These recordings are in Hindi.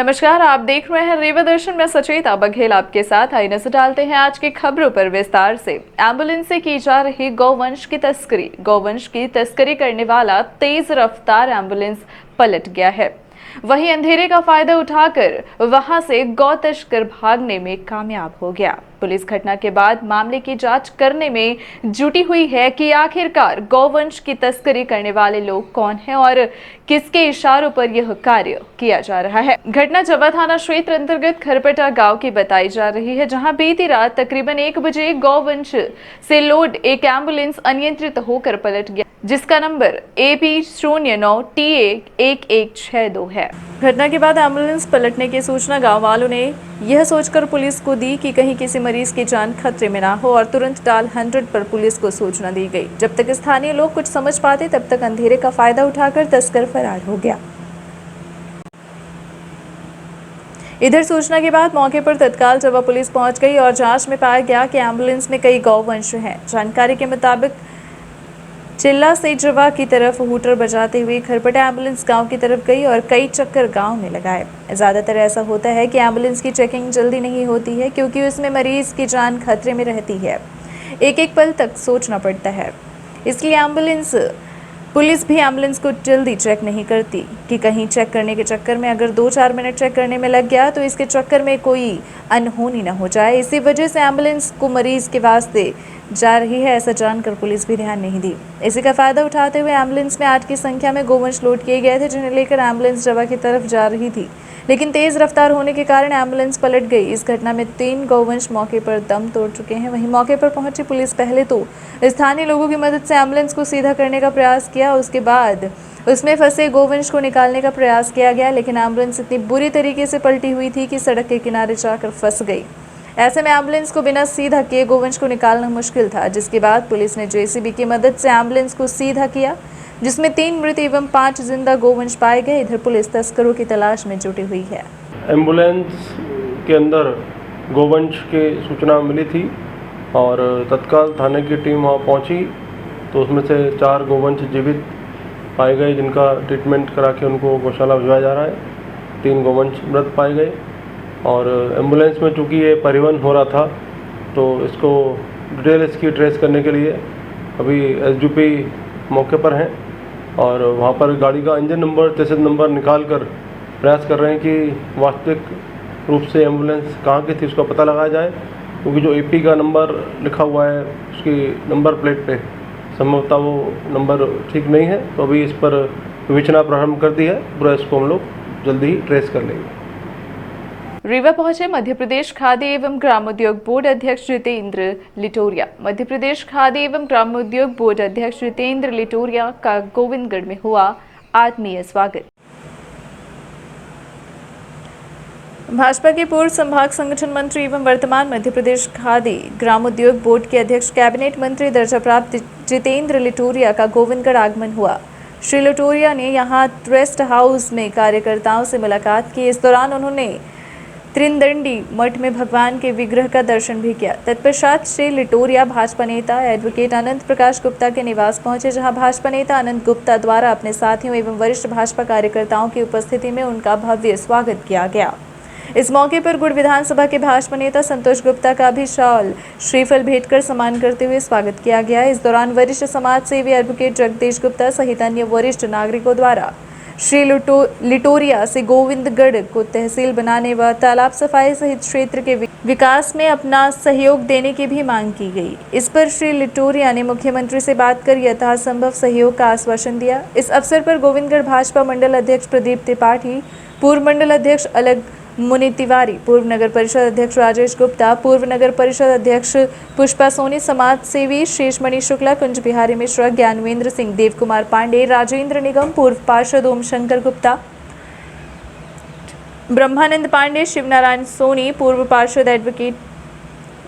नमस्कार, आप देख रहे हैं रेवा दर्शन में सचेता बघेल आपके साथ। आइए नजर डालते हैं आज की खबरों पर विस्तार से। एम्बुलेंस से की जा रही गौवंश की तस्करी करने वाला तेज रफ्तार एम्बुलेंस पलट गया है। वहीं अंधेरे का फायदा उठाकर वहां से गौ तस्कर भागने में कामयाब हो गया। पुलिस घटना के बाद मामले की जांच करने में जुटी हुई है कि आखिरकार गौवंश की तस्करी करने वाले लोग कौन हैं और किसके इशारों पर यह कार्य किया जा रहा है। घटना जवा थाना क्षेत्र अंतर्गत खरपटा गांव की बताई जा रही है, जहां बीती रात तकरीबन 1 बजे गौवंश से लोड एक एम्बुलेंस अनियंत्रित होकर पलट गया, जिसका नंबर AP09TA1162 है। घटना के बाद एम्बुलेंस पलटने की सूचना गांव वालों ने यह सोचकर पुलिस को दी कि कहीं किसी मरीज की जान खतरे में ना हो, और तुरंत डायल 100 पर पुलिस को सूचना दी गई। जब तक स्थानीय लोग कुछ समझ पाते तब तक अंधेरे का फायदा उठाकर तस्कर फरार हो गया। इधर सूचना के बाद मौके पर तत्काल जवा पुलिस पहुंच गई और जांच में पाया गया कि एम्बुलेंस में कई गौवंश हैं। जानकारी के मुताबिक चिल्ला से जवा की तरफ हूटर बजाते हुए खरपटा एम्बुलेंस गांव की तरफ गई और कई चक्कर गांव में लगाए। ज़्यादातर ऐसा होता है कि एम्बुलेंस की चेकिंग जल्दी नहीं होती है, क्योंकि उसमें मरीज की जान खतरे में रहती है। एक एक पल तक सोचना पड़ता है, इसलिए पुलिस भी एम्बुलेंस को जल्दी चेक नहीं करती कि कहीं चेक करने के चक्कर में अगर 2-4 मिनट चेक करने में लग गया तो इसके चक्कर में कोई अनहोनी न हो जाए। इसी वजह से एम्बुलेंस को मरीज के वास्ते जा रही है, ऐसा जानकर पुलिस भी ध्यान नहीं दी। इसी का फायदा उठाते हुए एम्बुलेंस में 8 की संख्या में गौवंश लोड किए गए थे, जिन्हें लेकर एम्बुलेंस जवा की तरफ जा रही थी, लेकिन तेज रफ्तार होने के कारण एम्बुलेंस पलट गई। इस घटना में 3 गौवंश मौके पर दम तोड़ चुके हैं। वहीं मौके पर पहुंची पुलिस पहले तो स्थानीय लोगों की मदद से एम्बुलेंस को सीधा करने का प्रयास किया, उसके बाद उसमें फंसे गौवंश को निकालने का प्रयास किया गया, लेकिन एम्बुलेंस इतनी बुरी तरीके से पलटी हुई थी कि सड़क के किनारे जाकर फंस गई। ऐसे में एम्बुलेंस को बिना सीधा किए गौवंश को निकालना मुश्किल था, जिसके बाद पुलिस ने JCB की मदद से एम्बुलेंस को सीधा किया, जिसमें 3 मृत एवं 5 जिंदा गौवंश पाए गए। इधर पुलिस तस्करों की तलाश में जुटी हुई है। एम्बुलेंस के अंदर गौवंश की सूचना मिली थी और तत्काल थाने की टीम वहाँ पहुँची तो उसमें से 4 गौवंश जीवित पाए गए, जिनका ट्रीटमेंट करा के उनको गौशाला भिजवाया जा रहा है। 3 गौवंश मृत पाए गए और एम्बुलेंस में चूँकि ये परिवहन हो रहा था तो इसको डिटेल इसकी ट्रेस करने के लिए अभी SDP मौके पर हैं और वहाँ पर गाड़ी का इंजन नंबर, चेसिस नंबर निकाल कर प्रयास कर रहे हैं कि वास्तविक रूप से एम्बुलेंस कहाँ की थी उसका पता लगाया जाए, क्योंकि जो AP का नंबर लिखा हुआ है उसकी नंबर प्लेट पे संभवतः वो नंबर ठीक नहीं है। तो अभी इस पर विवेचना प्रारंभ कर दी है, पूरा इसको हम लोग जल्दी ही ट्रेस कर लेंगे। रीवा पहुंचे मध्य प्रदेश खादी एवं ग्रामोद्योग बोर्ड अध्यक्ष जितेंद्र लिटोरिया। मध्य प्रदेश खादी एवं ग्रामोद्योग बोर्ड अध्यक्ष जितेंद्र लिटोरिया का गोविंदगढ़ में हुआ आत्मीय स्वागत। भाजपा के पूर्व संभाग संगठन मंत्री एवं वर्तमान मध्य प्रदेश खादी ग्रामोद्योग बोर्ड के अध्यक्ष कैबिनेट मंत्री दर्जा प्राप्त जितेंद्र लिटोरिया का गोविंदगढ़ आगमन हुआ। श्री लिटोरिया ने यहां रेस्ट हाउस में कार्यकर्ताओं से मुलाकात की। इस दौरान उन्होंने त्रिदंडी मठ में भगवान के विग्रह का दर्शन भी किया। तत्पश्चात श्री लिटोरिया भाजपा नेता एडवोकेट अनंत प्रकाश गुप्ता के निवास पहुंचे, जहां भाजपा नेता अनंत गुप्ता द्वारा अपने साथियों एवं वरिष्ठ भाजपा कार्यकर्ताओं की उपस्थिति में उनका भव्य स्वागत किया गया। इस मौके पर गुड़ विधानसभा के भाजपा नेता संतोष गुप्ता का भी शॉल श्रीफल भेंट कर सम्मान करते हुए स्वागत किया गया। इस दौरान वरिष्ठ समाज सेवी एडवोकेट जगदीश गुप्ता सहित अन्य वरिष्ठ नागरिकों द्वारा श्री लिटोरिया से गोविंदगढ़ को तहसील बनाने व तालाब सफाई सहित क्षेत्र के विकास में अपना सहयोग देने की भी मांग की गई। इस पर श्री लिटोरिया ने मुख्यमंत्री से बात कर यथासंभव सहयोग का आश्वासन दिया। इस अवसर पर गोविंदगढ़ भाजपा मंडल अध्यक्ष प्रदीप त्रिपाठी, पूर्व मंडल अध्यक्ष अलग मुनि तिवारी, पूर्व नगर परिषद अध्यक्ष राजेश गुप्ता, पूर्व नगर परिषद अध्यक्ष पुष्पा सोनी, समाज सेवी शेषमणि शुक्ला, कुंज बिहारी मिश्रा, ज्ञानवेंद्र सिंह, देव कुमार पांडे, राजेंद्र निगम, पूर्व पार्षद ओम शंकर गुप्ता, ब्रह्मानंद पांडे, शिवनारायण सोनी, पूर्व पार्षद एडवोकेट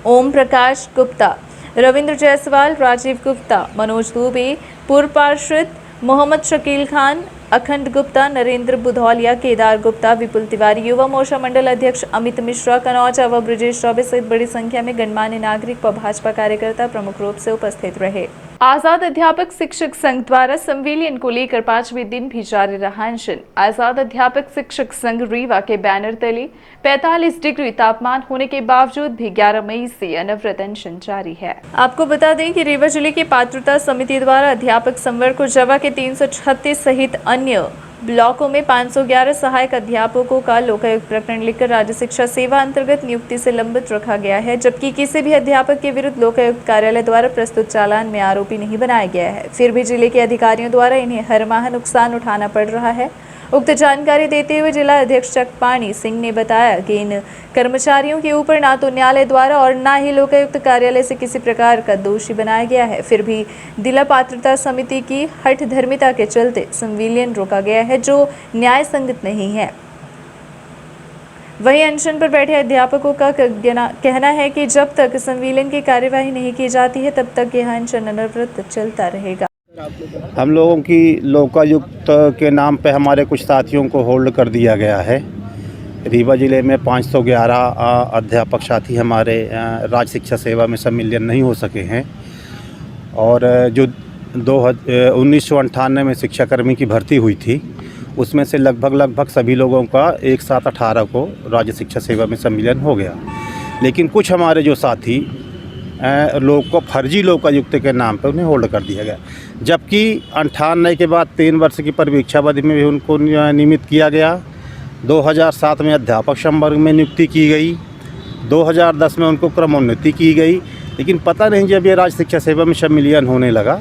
ओम प्रकाश गुप्ता, रविंद्र जायसवाल, राजीव गुप्ता, मनोज दुबे, पूर्व पार्षद मोहम्मद शकील खान, अखंड गुप्ता, नरेंद्र बुधौलिया, केदार गुप्ता, विपुल तिवारी, युवा मोर्चा मंडल अध्यक्ष अमित मिश्रा, कनौज व ब्रजेश चौबे सहित बड़ी संख्या में गणमान्य नागरिक व भाजपा कार्यकर्ता प्रमुख रूप से उपस्थित रहे। आजाद अध्यापक शिक्षक संघ द्वारा संविलियन को लेकर 5वें दिन भी जारी रहा अनशन। आजाद अध्यापक शिक्षक संघ रीवा के बैनर तले 45 डिग्री तापमान होने के बावजूद भी 11 मई से अनवरत अनशन जारी है। आपको बता दें कि रीवा जिले की पात्रता समिति द्वारा अध्यापक संवर्ग को जवा के 336 सहित अन्य ब्लॉकों में 511 सहायक अध्यापकों का लोकायुक्त प्रकरण लिखकर राज्य शिक्षा सेवा अंतर्गत नियुक्ति से लंबित रखा गया है, जबकि किसी भी अध्यापक के विरुद्ध लोकायुक्त कार्यालय द्वारा प्रस्तुत चालान में आरोपी नहीं बनाया गया है। फिर भी जिले के अधिकारियों द्वारा इन्हें हर माह नुकसान उठाना पड़ रहा है। उक्त जानकारी देते हुए जिला अध्यक्ष चकपाणी सिंह ने बताया कि इन कर्मचारियों के ऊपर ना तो न्यायालय द्वारा और ना ही लोकायुक्त कार्यालय से किसी प्रकार का दोषी बनाया गया है। फिर भी जिला पात्रता समिति की हठ धर्मिता के चलते संविलियन रोका गया है, जो न्याय संगत नहीं है। वहीं अनशन पर बैठे अध्यापकों का कहना है कि जब तक संविलियन की कार्यवाही नहीं की जाती है तब तक यह अनशन अनवरत चलता रहेगा। हम लोगों की लोकायुक्त के नाम पे हमारे कुछ साथियों को होल्ड कर दिया गया है। रीवा ज़िले में 511 अध्यापक साथी हमारे राज्य शिक्षा सेवा में संविलियन नहीं हो सके हैं और जो 1998 में शिक्षाकर्मी की भर्ती हुई थी उसमें से लगभग सभी लोगों का एक साथ 18 को राज्य शिक्षा सेवा में संविलियन हो गया। लेकिन कुछ हमारे जो साथी लोग को फर्जी लोकायुक्त के नाम पे उन्हें होल्ड कर दिया गया, जबकि 98 के बाद 3 वर्ष की परिवीक्षावधि में भी उनको नियमित किया गया। 2007 में अध्यापक संवर्ग में नियुक्ति की गई, 2010 में उनको क्रमोन्नति की गई। लेकिन पता नहीं जब ये राज्य शिक्षा सेवा में संविलियन होने लगा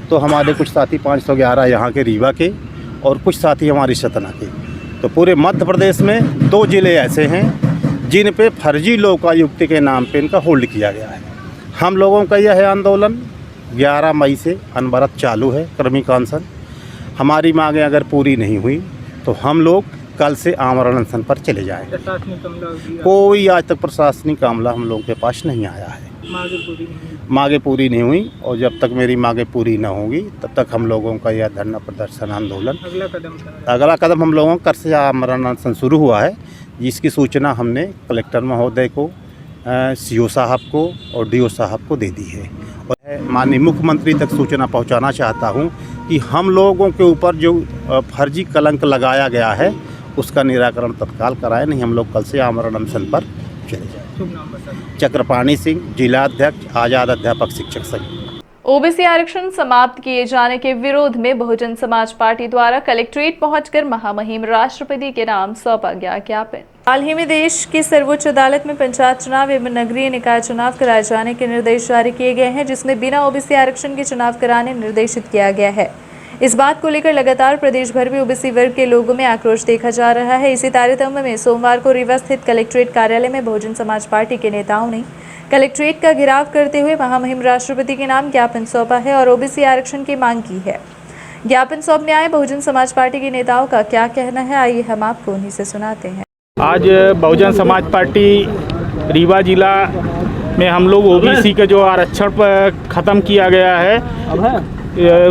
तो हमारे कुछ साथी 511 यहाँ के रीवा के और कुछ साथी हमारी सतना के, तो पूरे मध्य प्रदेश में 2 ज़िले ऐसे हैं जिन पे फर्जी लोकायुक्त के नाम पे इनका होल्ड किया गया है। हम लोगों का यह है आंदोलन 11 मई से अनवरत चालू है। क्रमिक अनशन हमारी मांगें अगर पूरी नहीं हुई तो हम लोग कल से आमरण अनशन पर चले जाएंगे। कोई आज तक प्रशासनिक मामला हम लोगों के पास नहीं आया है। मांगें पूरी नहीं हुई और जब तक मेरी मांगें पूरी न होंगी तब तक हम लोगों का यह धरना प्रदर्शन आंदोलन अगला कदम हम लोगों का कल से आमरण अनशन शुरू हुआ है, जिसकी सूचना हमने कलेक्टर महोदय को, सीओ साहब को और डीओ साहब को दे दी है। और माननीय मुख्यमंत्री तक सूचना पहुंचाना चाहता हूं कि हम लोगों के ऊपर जो फर्जी कलंक लगाया गया है उसका निराकरण तत्काल कराएं, नहीं हम लोग कल से आमरण अनशन पर चले जाएं। चक्रपाणी सिंह, जिला अध्यक्ष, आजाद अध्यापक शिक्षक संघ। ओबीसी आरक्षण समाप्त किए जाने के विरोध में बहुजन समाज पार्टी द्वारा कलेक्ट्रेट पहुंचकर महामहिम राष्ट्रपति के नाम सौंपा गया ज्ञापन। हाल ही में देश की सर्वोच्च अदालत में पंचायत चुनाव एवं नगरीय निकाय चुनाव कराए जाने के निर्देश जारी किए गए हैं, जिसमें बिना ओबीसी आरक्षण के चुनाव कराने निर्देशित किया गया है। इस बात को लेकर लगातार प्रदेश भर में ओबीसी वर्ग के लोगों में आक्रोश देखा जा रहा है। इसी तारतम्य में सोमवार को रीवा स्थित कलेक्ट्रेट कार्यालय में बहुजन समाज पार्टी के नेताओं ने कलेक्ट्रेट का घेराव करते हुए महामहिम राष्ट्रपति के नाम ज्ञापन सौंपा है और ओबीसी आरक्षण की मांग की है। ज्ञापन सौंपने आए बहुजन समाज पार्टी के नेताओं का क्या कहना है, आइए हम आपको उन्हीं से सुनाते हैं। आज बहुजन समाज पार्टी रीवा जिला में हम लोग ओबीसी के जो आरक्षण ख़त्म किया गया है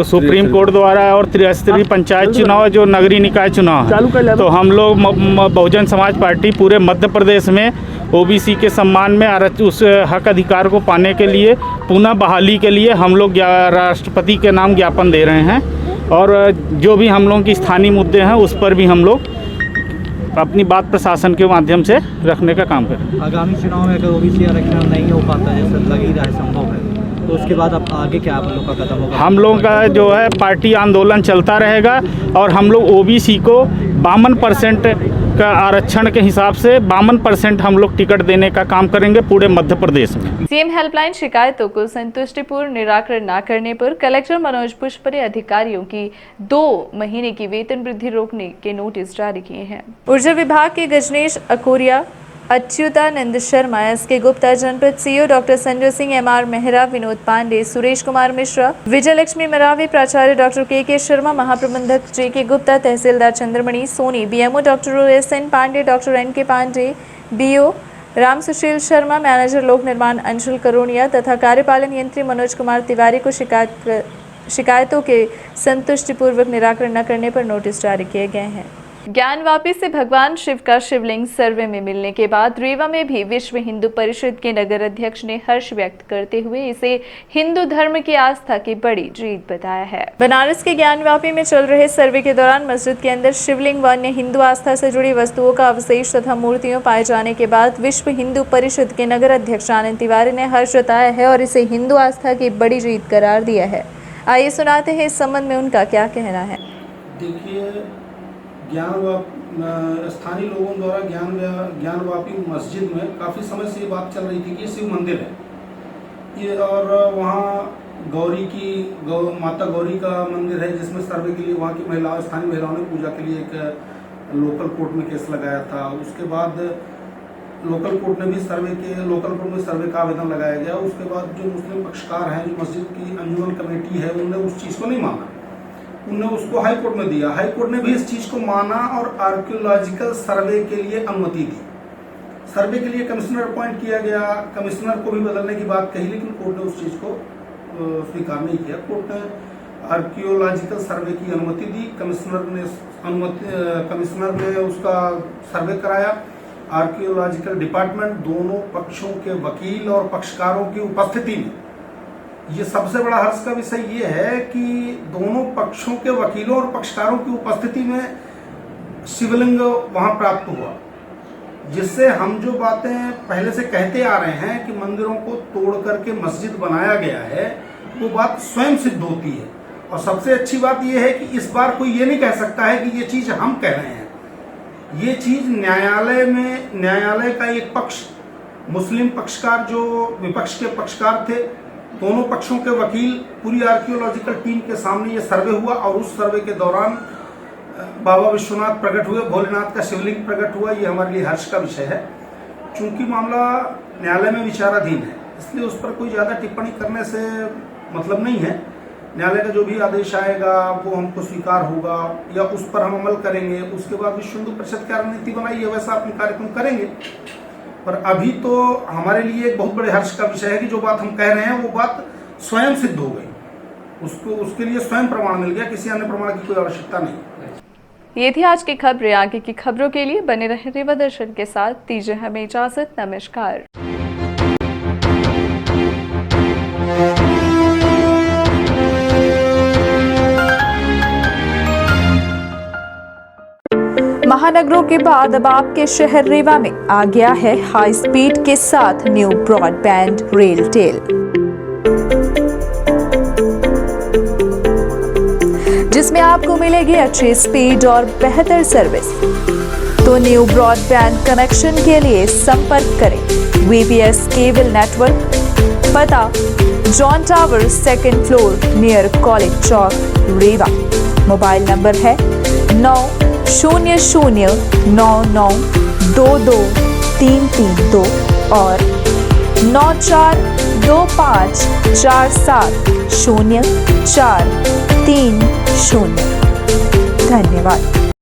सुप्रीम कोर्ट द्वारा और त्रिस्तरीय पंचायत चुनाव जो नगरीय निकाय चुनाव, तो हम लोग बहुजन समाज पार्टी पूरे मध्य प्रदेश में ओबीसी के सम्मान में उस हक अधिकार को पाने के लिए पुनः बहाली के लिए हम लोग राष्ट्रपति के नाम ज्ञापन दे रहे हैं और जो भी हम लोगों की स्थानीय मुद्दे हैं उस पर भी हम लोग अपनी बात प्रशासन के माध्यम से रखने का काम करें। आगामी चुनाव में अगर ओबीसी आरक्षण नहीं हो पाता जैसे लग ही रहा है संभव है, तो उसके बाद अब आगे क्या आप लोग का कदम होगा? हम लोगों का जो है पार्टी आंदोलन चलता रहेगा और हम लोग ओबीसी को 52% का आरक्षण के हिसाब से 52% हम लोग टिकट देने का काम करेंगे पूरे मध्य प्रदेश में। सीएम हेल्पलाइन शिकायतों को संतुष्टिपूर्ण निराकरण न करने पर कलेक्टर मनोज पुष्प ने अधिकारियों की 2 महीने की वेतन वृद्धि रोकने के नोटिस जारी किए हैं। ऊर्जा विभाग के गजनेश अकोरिया, अच्युतानंद शर्मा, एसके गुप्ता, जनपद CO doctor Sanjay Singh, MR Mehra, Vinod Pande, Suresh Kumar Mishra, Vijay Lakshmi Maravi, प्राचार्य डॉक्टर के शर्मा, महाप्रबंधक जेके गुप्ता, तहसीलदार Chandramani Soni, BMO doctor SN Pande, doctor NK Pande, BO Ram Sushil Sharma, manager लोक निर्माण अंशुल करोनिया तथा कार्यपालन यंत्री मनोज कुमार तिवारी को शिकायतों के संतुष्टिपूर्वक निराकरण न करने पर नोटिस जारी किए गए हैं। ज्ञानवापी से भगवान शिव का शिवलिंग सर्वे में मिलने के बाद रीवा में भी विश्व हिंदू परिषद के नगर अध्यक्ष ने हर्ष व्यक्त करते हुए इसे हिंदू धर्म की आस्था की बड़ी जीत बताया है। बनारस के ज्ञानवापी में चल रहे सर्वे के दौरान मस्जिद के अंदर शिवलिंग व अन्य हिंदू आस्था से जुड़ी वस्तुओं का अवशेष तथा मूर्तियों पाए जाने के बाद विश्व हिंदू परिषद के नगर अध्यक्ष आनंद तिवारी ने हर्ष जताया है और इसे हिंदू आस्था की बड़ी जीत करार दिया है। आइए सुनाते हैं इस संबंध में उनका क्या कहना है। देखिए, स्थानीय लोगों द्वारा ज्ञानवापी मस्जिद में काफ़ी समय से ये बात चल रही थी कि शिव मंदिर है ये, और वहाँ माता गौरी का मंदिर है जिसमें सर्वे के लिए वहाँ की स्थानीय महिलाओं ने पूजा के लिए एक लोकल कोर्ट में केस लगाया था। उसके बाद लोकल कोर्ट में सर्वे का आवेदन लगाया गया। उसके बाद जो मुस्लिम पक्षकार हैं, जो मस्जिद की अंजुमन कमेटी है, उन्होंने उस चीज़ को नहीं माना, उन्होंने उसको हाई कोर्ट में दिया। हाई कोर्ट ने भी इस चीज़ को माना और आर्कियोलॉजिकल सर्वे के लिए अनुमति दी। सर्वे के लिए कमिश्नर अपॉइंट किया गया, कमिश्नर को भी बदलने की बात कही, लेकिन कोर्ट ने उस चीज़ को स्वीकार नहीं किया। कोर्ट ने आर्कियोलॉजिकल सर्वे की अनुमति दी। कमिश्नर ने उसका सर्वे कराया। आर्कियोलॉजिकल डिपार्टमेंट दोनों पक्षों के वकील और पक्षकारों की उपस्थिति में, ये सबसे बड़ा हर्ष का विषय ये है कि दोनों पक्षों के वकीलों और पक्षकारों की उपस्थिति में शिवलिंग वहां प्राप्त हुआ, जिससे हम जो बातें पहले से कहते आ रहे हैं कि मंदिरों को तोड़ करके मस्जिद बनाया गया है, वो बात स्वयं सिद्ध होती है। और सबसे अच्छी बात ये है कि इस बार कोई ये नहीं कह सकता है कि ये चीज़ हम कह रहे हैं। ये चीज़ न्यायालय का एक पक्ष, मुस्लिम पक्षकार जो विपक्ष के पक्षकार थे, दोनों पक्षों के वकील, पूरी आर्कियोलॉजिकल टीम के सामने ये सर्वे हुआ और उस सर्वे के दौरान बाबा विश्वनाथ प्रकट हुए, भोलेनाथ का शिवलिंग प्रकट हुआ। ये हमारे लिए हर्ष का विषय है। चूंकि मामला न्यायालय में विचाराधीन है, इसलिए उस पर कोई ज़्यादा टिप्पणी करने से मतलब नहीं है। न्यायालय का जो भी आदेश आएगा वो हमको स्वीकार होगा या उस पर हम अमल करेंगे। उसके बाद विश्व हिंदू परिषद की रणनीति बनाई है, वैसा अपने कार्यक्रम करेंगे। पर अभी तो हमारे लिए एक बहुत बड़े हर्ष का विषय है कि जो बात हम कह रहे हैं वो बात स्वयं सिद्ध हो गई। उसके लिए स्वयं प्रमाण मिल गया, किसी अन्य प्रमाण की कोई आवश्यकता नहीं। ये थी आज की खबरें। आगे की खबरों के लिए बने रहे रीवा दर्शन के साथ। दीजिए हमें इजाजत। नमस्कार। महानगरों के बाद अब आपके शहर रीवा में आ गया है हाई स्पीड के साथ न्यू ब्रॉडबैंड रेलटेल, जिसमें आपको मिलेगी अच्छी स्पीड और बेहतर सर्विस। तो न्यू ब्रॉडबैंड कनेक्शन के लिए संपर्क करें VPS केबल नेटवर्क, पता John tower 2nd floor near college चौक रीवा। मोबाइल नंबर है 9000992232 और 9425470430। धन्यवाद।